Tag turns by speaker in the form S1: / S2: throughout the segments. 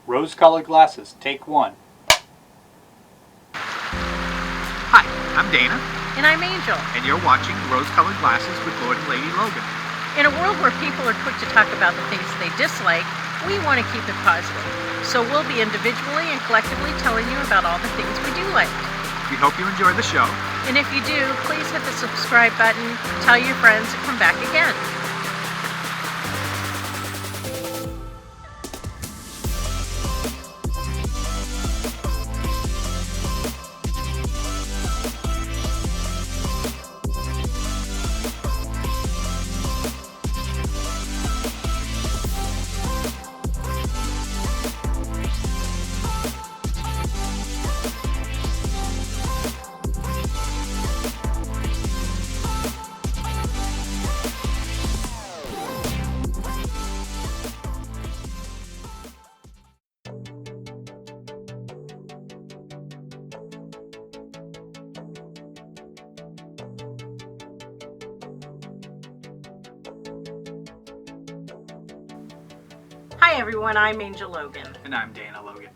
S1: Rose-colored glasses, take one.
S2: Hi, I'm Dana.
S3: And I'm Angel.
S2: And you're watching Rose-Colored Glasses with Lord Lady Logan.
S3: In a world where people are quick to talk about the things they dislike, we want to keep it positive. So we'll be individually and collectively telling you about all the things we do like.
S2: We hope you enjoy the show.
S3: And if you do, please hit the subscribe button, tell your friends, and come back again. Hi everyone, I'm Angel Logan.
S2: And I'm Dana Logan.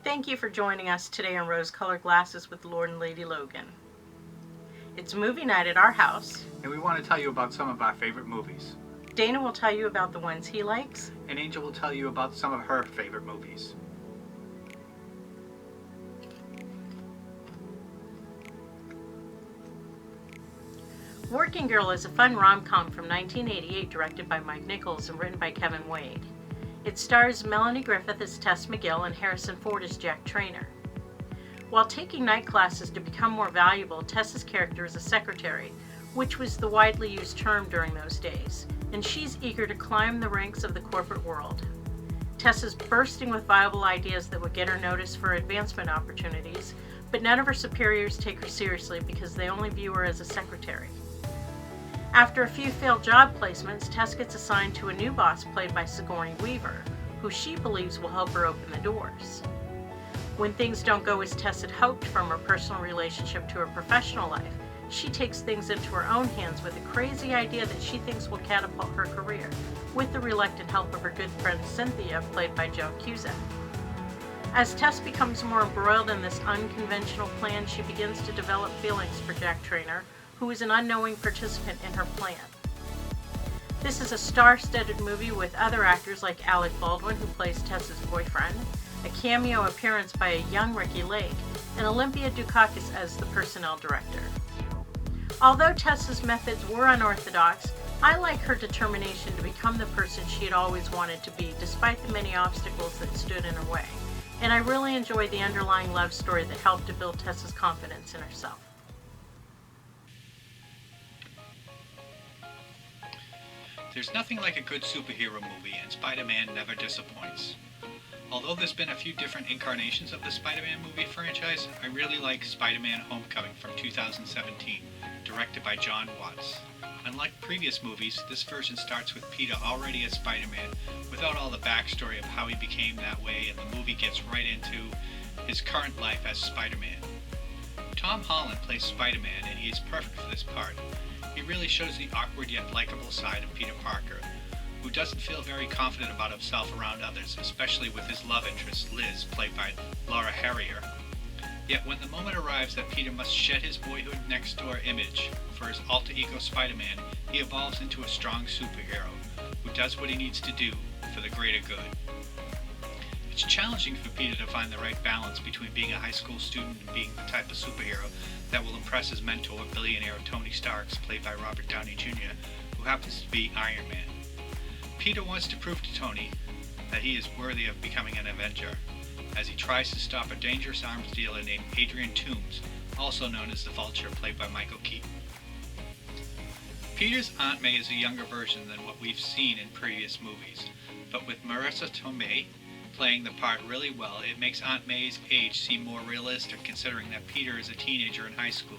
S3: Thank you for joining us today on Rose-Colored Glasses with Lord and Lady Logan. It's movie night at our house.
S2: And we want to tell you about some of our favorite movies.
S3: Dana will tell you about the ones he likes.
S2: And Angel will tell you about some of her favorite movies.
S3: Working Girl is a fun rom-com from 1988 directed by Mike Nichols and written by Kevin Wade. It stars Melanie Griffith as Tess McGill and Harrison Ford as Jack Trainer. While taking night classes to become more valuable, Tess's character is a secretary, which was the widely used term during those days, and she's eager to climb the ranks of the corporate world. Tess is bursting with viable ideas that would get her noticed for advancement opportunities, but none of her superiors take her seriously because they only view her as a secretary. After a few failed job placements, Tess gets assigned to a new boss played by Sigourney Weaver, who she believes will help her open the doors. When things don't go as Tess had hoped from her personal relationship to her professional life, she takes things into her own hands with a crazy idea that she thinks will catapult her career, with the reluctant help of her good friend Cynthia, played by Joan Cusack. As Tess becomes more embroiled in this unconventional plan, she begins to develop feelings for Jack Trainer, who is an unknowing participant in her plan. This is a star-studded movie with other actors like Alec Baldwin, who plays Tess's boyfriend, a cameo appearance by a young Ricky Lake, and Olympia Dukakis as the personnel director. Although Tess's methods were unorthodox, I like her determination to become the person she had always wanted to be, despite the many obstacles that stood in her way. And I really enjoy the underlying love story that helped to build Tess's confidence in herself.
S4: There's nothing like a good superhero movie, and Spider-Man never disappoints. Although there's been a few different incarnations of the Spider-Man movie franchise, I really like Spider-Man Homecoming from 2017, directed by John Watts. Unlike previous movies, this version starts with Peter already as Spider-Man, without all the backstory of how he became that way, and the movie gets right into his current life as Spider-Man. Tom Holland plays Spider-Man, and he is perfect for this part. He really shows the awkward yet likable side of Peter Parker, who doesn't feel very confident about himself around others, especially with his love interest, Liz, played by Laura Harrier. Yet when the moment arrives that Peter must shed his boyhood next-door image for his alter ego Spider-Man, he evolves into a strong superhero, who does what he needs to do for the greater good. It's challenging for Peter to find the right balance between being a high school student and being the type of superhero that will impress his mentor, billionaire Tony Stark, played by Robert Downey Jr., who happens to be Iron Man. Peter wants to prove to Tony that he is worthy of becoming an Avenger, as he tries to stop a dangerous arms dealer named Adrian Toomes, also known as the Vulture, played by Michael Keaton. Peter's Aunt May is a younger version than what we've seen in previous movies, but with Marissa Tomei playing the part really well, it makes Aunt May's age seem more realistic, considering that Peter is a teenager in high school.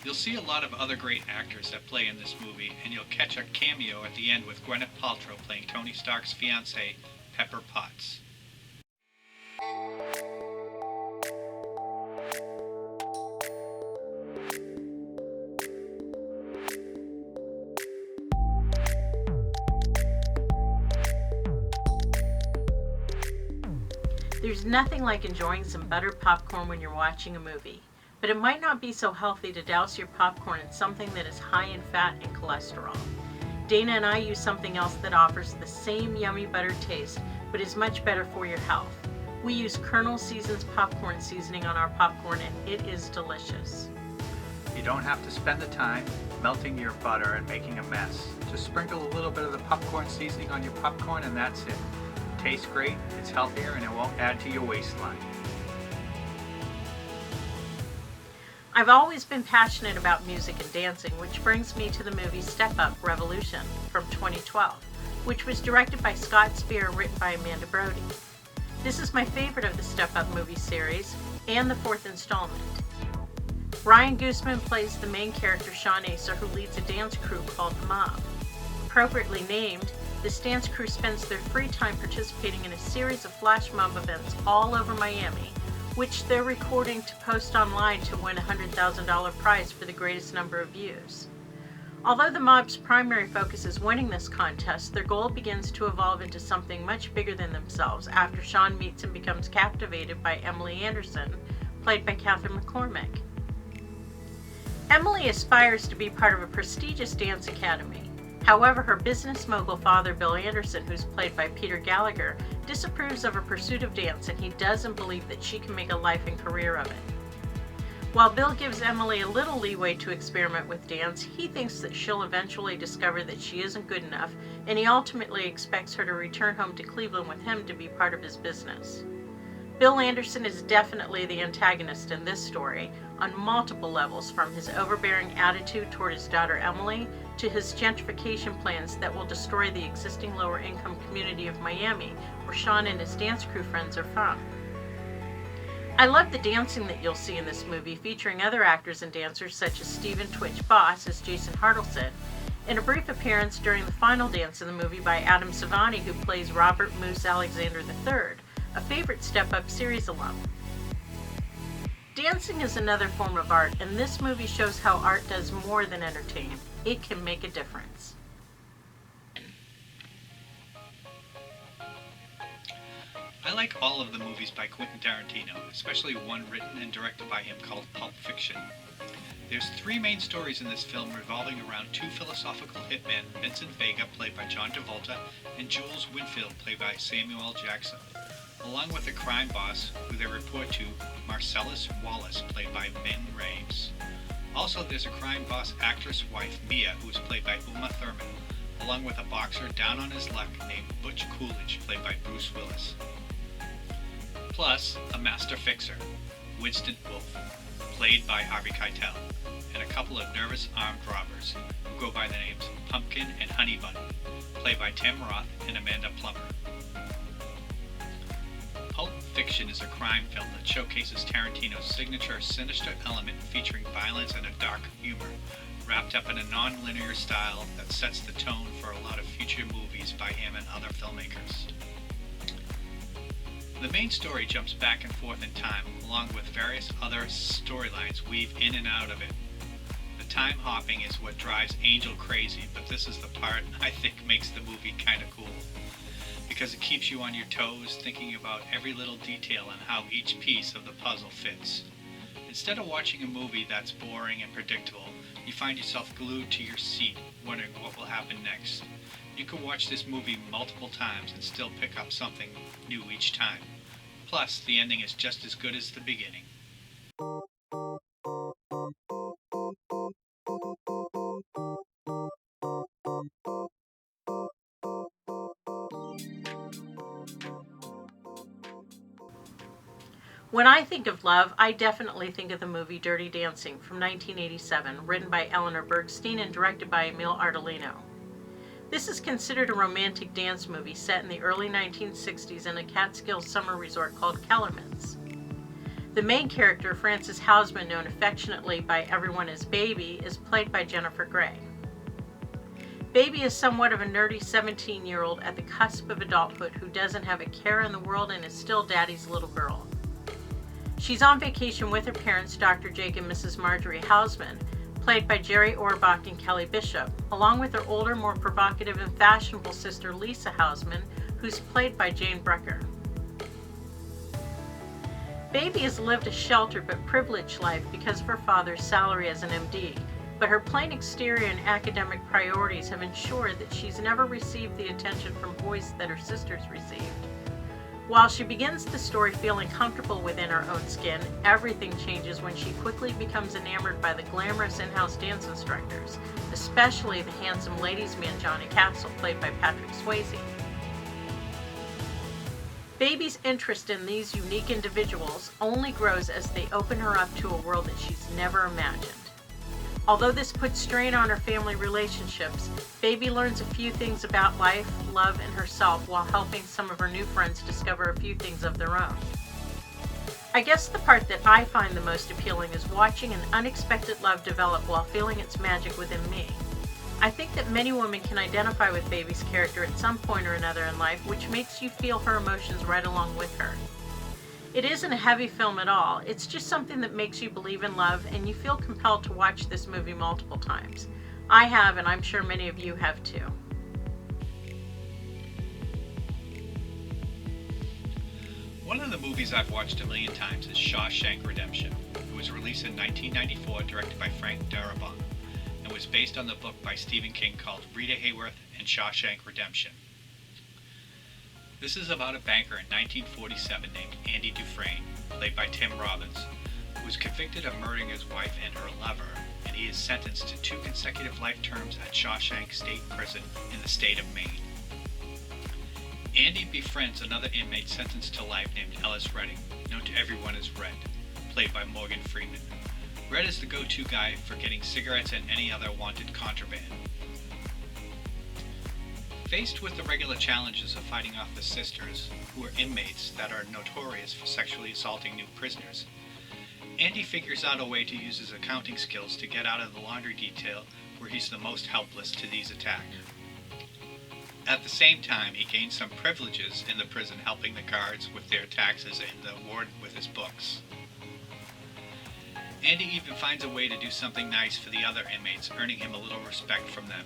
S4: You'll see a lot of other great actors that play in this movie, and you'll catch a cameo at the end with Gwyneth Paltrow playing Tony Stark's fiancée, Pepper Potts.
S3: There's nothing like enjoying some buttered popcorn when you're watching a movie, but it might not be so healthy to douse your popcorn in something that is high in fat and cholesterol. Dana and I use something else that offers the same yummy buttered taste, but is much better for your health. We use Kernel Seasons popcorn seasoning on our popcorn, and it is delicious.
S2: You don't have to spend the time melting your butter and making a mess. Just sprinkle a little bit of the popcorn seasoning on your popcorn and that's it. Tastes great, it's healthier, and it won't add to your waistline.
S3: I've always been passionate about music and dancing, which brings me to the movie Step Up Revolution from 2012, which was directed by Scott Speer, written by Amanda Brody. This is my favorite of the Step Up movie series and the fourth installment. Ryan Gooseman plays the main character Sean Acer, who leads a dance crew called The Mob. Appropriately named, this dance crew spends their free time participating in a series of flash mob events all over Miami, which they're recording to post online to win a $100,000 prize for the greatest number of views. Although the mob's primary focus is winning this contest, their goal begins to evolve into something much bigger than themselves after Sean meets and becomes captivated by Emily Anderson, played by Catherine McCormick. Emily aspires to be part of a prestigious dance academy. However, her business mogul father, Bill Anderson, who's played by Peter Gallagher, disapproves of her pursuit of dance, and he doesn't believe that she can make a life and career of it. While Bill gives Emily a little leeway to experiment with dance, he thinks that she'll eventually discover that she isn't good enough, and he ultimately expects her to return home to Cleveland with him to be part of his business. Bill Anderson is definitely the antagonist in this story on multiple levels, from his overbearing attitude toward his daughter Emily to his gentrification plans that will destroy the existing lower-income community of Miami, where Sean and his dance crew friends are from. I love the dancing that you'll see in this movie, featuring other actors and dancers such as Stephen Twitch Boss as Jason Hartleson, and a brief appearance during the final dance in the movie by Adam Savani, who plays Robert Moose Alexander III, a favorite Step Up series alum. Dancing is another form of art, and this movie shows how art does more than entertain. It can make a difference.
S4: I like all of the movies by Quentin Tarantino, especially one written and directed by him called Pulp Fiction. There's three main stories in this film revolving around two philosophical hitmen, Vincent Vega, played by John Travolta, and Jules Winfield, played by Samuel L. Jackson, along with a crime boss, who they report to, Marcellus Wallace, played by Ben Rames. Also, there's a crime boss actress wife, Mia, who is played by Uma Thurman, along with a boxer down on his luck named Butch Coolidge, played by Bruce Willis. Plus, a master fixer, Winston Wolfe, played by Harvey Keitel, and a couple of nervous armed robbers, who go by the names Pumpkin and Honey Bunny, played by Tim Roth and Amanda Plummer. Pulp Fiction is a crime film that showcases Tarantino's signature sinister element featuring violence and a dark humor, wrapped up in a non-linear style that sets the tone for a lot of future movies by him and other filmmakers. The main story jumps back and forth in time, along with various other storylines weave in and out of it. The time hopping is what drives Angel crazy, but this is the part I think makes the movie kinda cool, because it keeps you on your toes, thinking about every little detail and how each piece of the puzzle fits. Instead of watching a movie that's boring and predictable, you find yourself glued to your seat, wondering what will happen next. You could watch this movie multiple times and still pick up something new each time. Plus, the ending is just as good as the beginning.
S3: When I think of love, I definitely think of the movie Dirty Dancing from 1987, written by Eleanor Bergstein and directed by Emile Ardolino. This is considered a romantic dance movie set in the early 1960s in a Catskill summer resort called Kellerman's. The main character, Frances Houseman, known affectionately by everyone as Baby, is played by Jennifer Grey. Baby is somewhat of a nerdy 17-year-old at the cusp of adulthood who doesn't have a care in the world and is still daddy's little girl. She's on vacation with her parents, Dr. Jake and Mrs. Marjorie Houseman, played by Jerry Orbach and Kelly Bishop, along with her older, more provocative and fashionable sister Lisa Houseman, who's played by Jane Brucker. Baby has lived a sheltered but privileged life because of her father's salary as an MD, but her plain exterior and academic priorities have ensured that she's never received the attention from boys that her sisters received. While she begins the story feeling comfortable within her own skin, everything changes when she quickly becomes enamored by the glamorous in-house dance instructors, especially the handsome ladies' man Johnny Castle, played by Patrick Swayze. Baby's interest in these unique individuals only grows as they open her up to a world that she's never imagined. Although this puts strain on her family relationships, Baby learns a few things about life, love, and herself while helping some of her new friends discover a few things of their own. I guess the part that I find the most appealing is watching an unexpected love develop while feeling its magic within me. I think that many women can identify with Baby's character at some point or another in life, which makes you feel her emotions right along with her. It isn't a heavy film at all, it's just something that makes you believe in love and you feel compelled to watch this movie multiple times. I have, and I'm sure many of you have too.
S4: One of the movies I've watched a million times is Shawshank Redemption. It was released in 1994, directed by Frank Darabont, and was based on the book by Stephen King called Rita Hayworth and Shawshank Redemption. This is about a banker in 1947 named Andy Dufresne, played by Tim Robbins, who was convicted of murdering his wife and her lover, and he is sentenced to 2 consecutive life terms at Shawshank State Prison in the state of Maine. Andy befriends another inmate sentenced to life named Ellis Redding, known to everyone as Red, played by Morgan Freeman. Red is the go-to guy for getting cigarettes and any other wanted contraband. Faced with the regular challenges of fighting off the sisters, who are inmates that are notorious for sexually assaulting new prisoners, Andy figures out a way to use his accounting skills to get out of the laundry detail where he's the most helpless to these attacks. At the same time, he gains some privileges in the prison, helping the guards with their taxes and the warden with his books. Andy even finds a way to do something nice for the other inmates, earning him a little respect from them.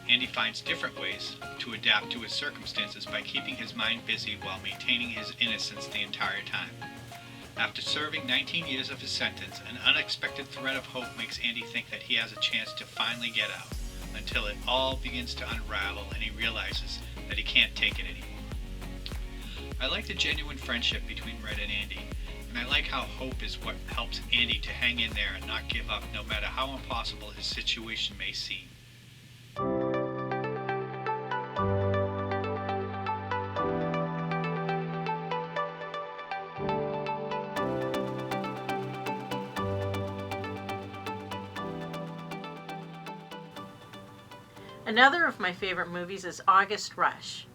S4: Andy finds different ways to adapt to his circumstances by keeping his mind busy while maintaining his innocence the entire time. After serving 19 years of his sentence, an unexpected thread of hope makes Andy think that he has a chance to finally get out, until it all begins to unravel and he realizes that he can't take it anymore. I like the genuine friendship between Red and Andy, and I like how hope is what helps Andy to hang in there and not give up no matter how impossible his situation may seem.
S3: Another of my favorite movies is August Rush.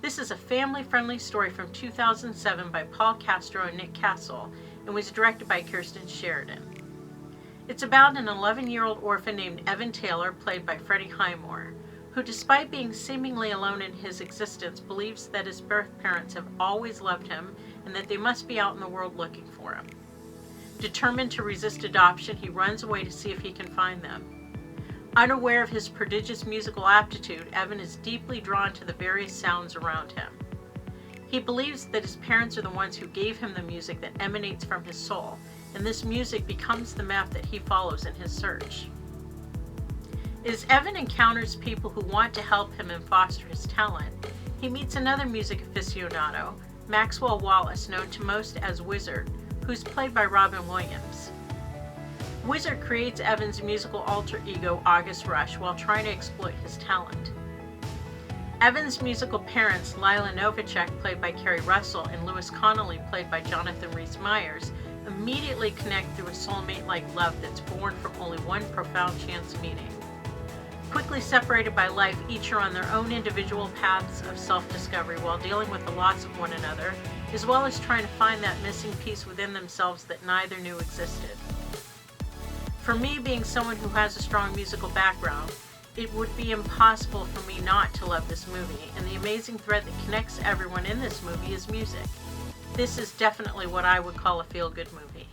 S3: This is a family-friendly story from 2007 by Paul Castro and Nick Castle and was directed by Kirsten Sheridan. It's about an 11-year-old orphan named Evan Taylor, played by Freddie Highmore, who despite being seemingly alone in his existence believes that his birth parents have always loved him and that they must be out in the world looking for him. Determined to resist adoption, he runs away to see if he can find them. Unaware of his prodigious musical aptitude, Evan is deeply drawn to the various sounds around him. He believes that his parents are the ones who gave him the music that emanates from his soul, and this music becomes the map that he follows in his search. As Evan encounters people who want to help him and foster his talent, he meets another music aficionado, Maxwell Wallace, known to most as Wizard, who's played by Robin Williams. Wizard creates Evan's musical alter ego, August Rush, while trying to exploit his talent. Evan's musical parents, Lila Novacek, played by Kerry Russell, and Louis Connolly, played by Jonathan Rhys-Meyers, immediately connect through a soulmate-like love that's born from only one profound chance meeting. Quickly separated by life, each are on their own individual paths of self-discovery while dealing with the loss of one another, as well as trying to find that missing piece within themselves that neither knew existed. For me, being someone who has a strong musical background, it would be impossible for me not to love this movie, and the amazing thread that connects everyone in this movie is music. This is definitely what I would call a feel-good movie.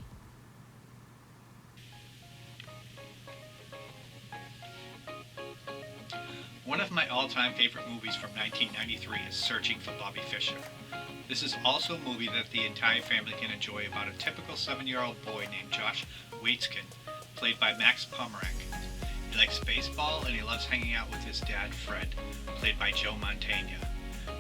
S4: One of my all-time favorite movies from 1993 is Searching for Bobby Fischer. This is also a movie that the entire family can enjoy about a typical 7-year-old boy named Josh Waitzkin, played by Max Pomeranc. He likes baseball and he loves hanging out with his dad Fred, played by Joe Mantegna.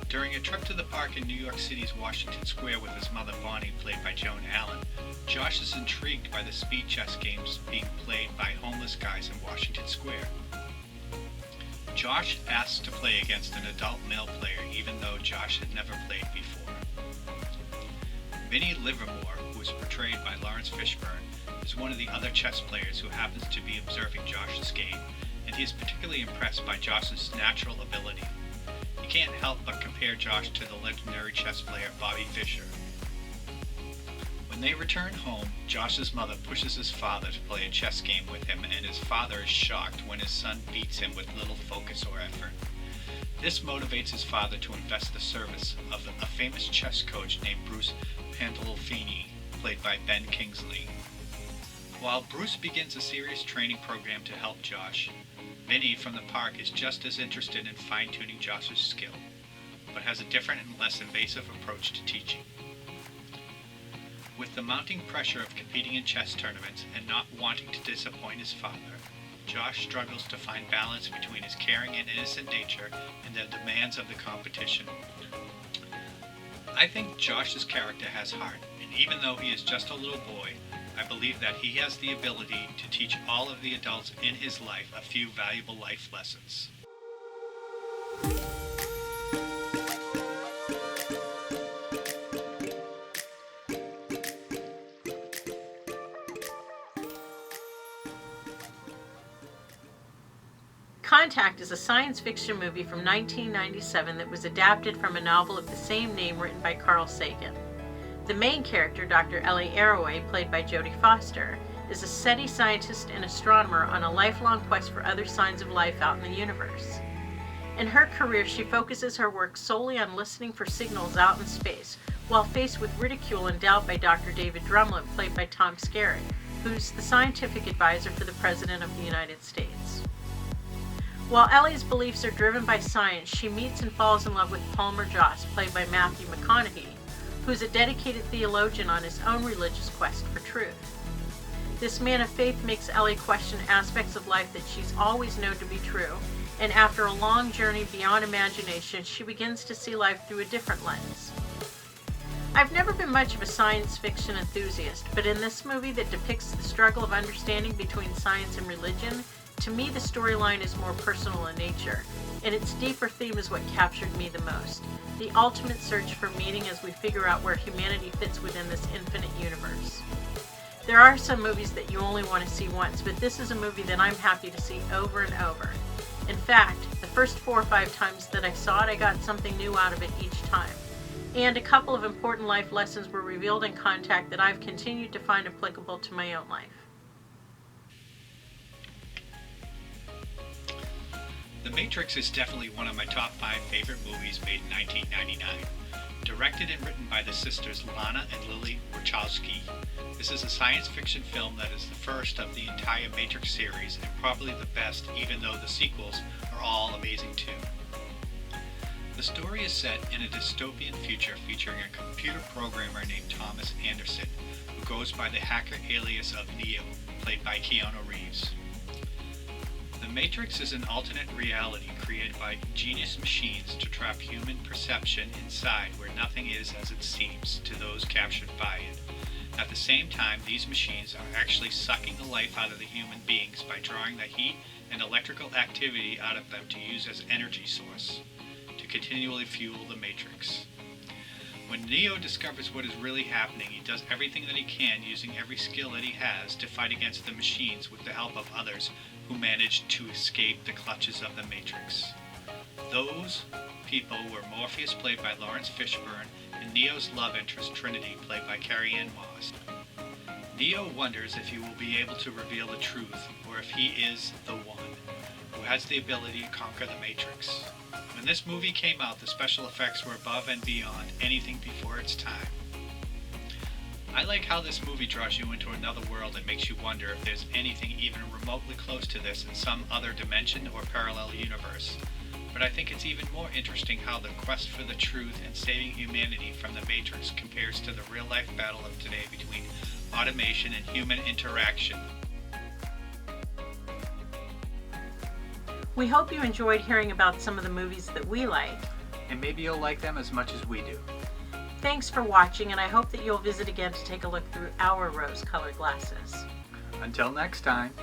S4: During a trip to the park in New York City's Washington Square with his mother Bonnie, played by Joan Allen, Josh is intrigued by the speed chess games being played by homeless guys in Washington Square. Josh asks to play against an adult male player even though Josh had never played before. Vinnie Livermore, who is portrayed by Lawrence Fishburne, is one of the other chess players who happens to be observing Josh's game, and he is particularly impressed by Josh's natural ability. He can't help but compare Josh to the legendary chess player Bobby Fischer. When they return home, Josh's mother pushes his father to play a chess game with him, and his father is shocked when his son beats him with little focus or effort. This motivates his father to invest the service of a famous chess coach named Bruce Pandolfini, played by Ben Kingsley. While Bruce begins a serious training program to help Josh, Vinnie from the park is just as interested in fine-tuning Josh's skill, but has a different and less invasive approach to teaching. With the mounting pressure of competing in chess tournaments and not wanting to disappoint his father, Josh struggles to find balance between his caring and innocent nature and the demands of the competition. I think Josh's character has heart, and even though he is just a little boy, I believe that he has the ability to teach all of the adults in his life a few valuable life lessons.
S3: Contact is a science fiction movie from 1997 that was adapted from a novel of the same name written by Carl Sagan. The main character, Dr. Ellie Arroway, played by Jodie Foster, is a SETI scientist and astronomer on a lifelong quest for other signs of life out in the universe. In her career, she focuses her work solely on listening for signals out in space, while faced with ridicule and doubt by Dr. David Drumlin, played by Tom Skerritt, who's the scientific advisor for the President of the United States. While Ellie's beliefs are driven by science, she meets and falls in love with Palmer Joss, played by Matthew McConaughey, who's a dedicated theologian on his own religious quest for truth. This man of faith makes Ellie question aspects of life that she's always known to be true, and after a long journey beyond imagination, she begins to see life through a different lens. I've never been much of a science fiction enthusiast, but in this movie that depicts the struggle of understanding between science and religion, to me the storyline is more personal in nature, and its deeper theme is what captured me the most. The ultimate search for meaning as we figure out where humanity fits within this infinite universe. There are some movies that you only want to see once, but this is a movie that I'm happy to see over and over. In fact, the first 4 or 5 times that I saw it, I got something new out of it each time. And a couple of important life lessons were revealed in Contact that I've continued to find applicable to my own life.
S4: The Matrix is definitely one of my top 5 favorite movies made in 1999. Directed and written by the sisters Lana and Lily Wachowski, this is a science fiction film that is the first of the entire Matrix series and probably the best, even though the sequels are all amazing too. The story is set in a dystopian future featuring a computer programmer named Thomas Anderson, who goes by the hacker alias of Neo, played by Keanu Reeves. The Matrix is an alternate reality created by genius machines to trap human perception inside where nothing is as it seems to those captured by it. At the same time, these machines are actually sucking the life out of the human beings by drawing the heat and electrical activity out of them to use as energy source to continually fuel the Matrix. When Neo discovers what is really happening, he does everything that he can using every skill that he has to fight against the machines with the help of others who managed to escape the clutches of the Matrix. Those people were Morpheus, played by Lawrence Fishburne, and Neo's love interest Trinity, played by Carrie-Anne Moss. Neo wonders if he will be able to reveal the truth, or if he is the one who has the ability to conquer the Matrix. When this movie came out, the special effects were above and beyond anything before its time. I like how this movie draws you into another world and makes you wonder if there's anything even remotely close to this in some other dimension or parallel universe. but I think it's even more interesting how the quest for the truth and saving humanity from the Matrix compares to the real-life battle of today between automation and human interaction.
S3: We hope you enjoyed hearing about some of the movies that we like.
S2: And maybe you'll like them as much as we do.
S3: Thanks for watching, and I hope that you'll visit again to take a look through our rose-colored glasses.
S2: Until next time.